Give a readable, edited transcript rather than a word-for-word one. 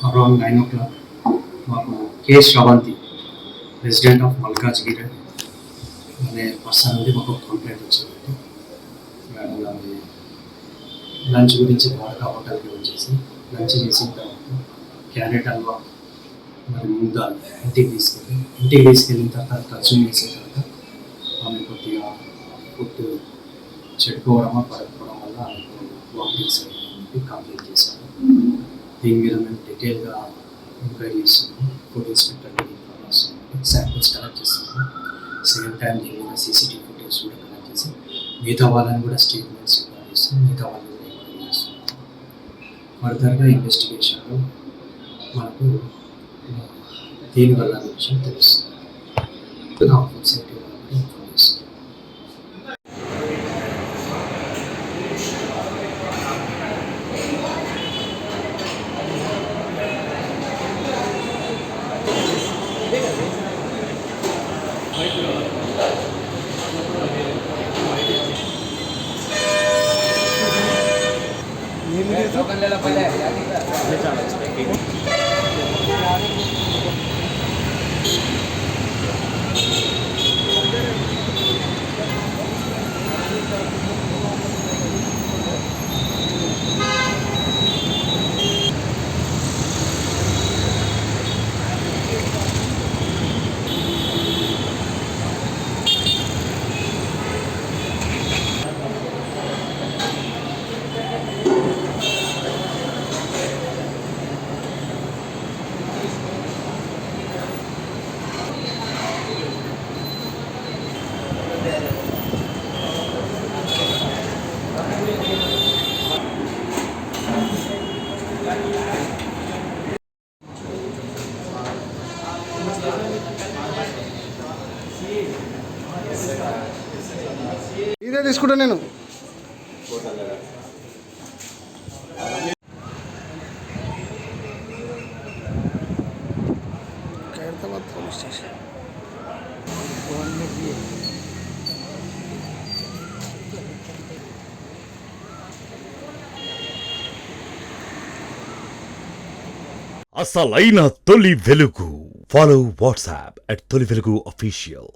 Around 9 o'clock మాకు కే Sravanthi resident of Malkajgiri అనే person నుండి మాకు కంప్లైంట్ వచ్చిందండి. మేడం అది లంచ్ గురించి ద్వారకా హోటల్కి వచ్చేసి లంచ్ చేసిన తర్వాత క్యారెట్ హల్వా మరి ముద్ద ఇంటికి తీసుకెళ్ళిన తర్వాత కన్సూమ్ చేసిన తర్వాత ఆమె కొద్దిగా ఫుడ్ చెడిపోవడమా పడకపోవడం వల్ల ఆమెకు వామిటింగ్స్ అయ్యి కంప్లైంట్ చేశారు. దీని మీద మేము డీటెయిల్గా ఎంక్వైరీ చేస్తున్నాము. ఫుడ్ ఇన్స్పెక్టర్ శాంపిల్స్ కలెక్ట్ చేస్తున్నాము. సేమ్ టైం దీని మీద సీసీటీవీ ఫుటేజ్ కూడా కలెక్ట్ చేసి మిగతా వాళ్ళని కూడా స్టేట్మెంట్స్ చేస్తాం. మిగతా వాళ్ళని కూడా ఎంక్వైరీ చేస్తున్నాం. ఫర్దర్గా ఇన్వెస్టిగేషన్లో మనకు దీనివల్ల విషయం తెలుస్తుంది. ఫుడ్ సేఫ్టీ వాళ్ళని ఇన్ఫార్మ్ చేస్తాం. ఇదే తీసుకుంటా నేను. Khairatabad police station. అసలైన తొలి వెలుగు. ఫాలో వాట్సాప్ @తొలి వెలుగు official.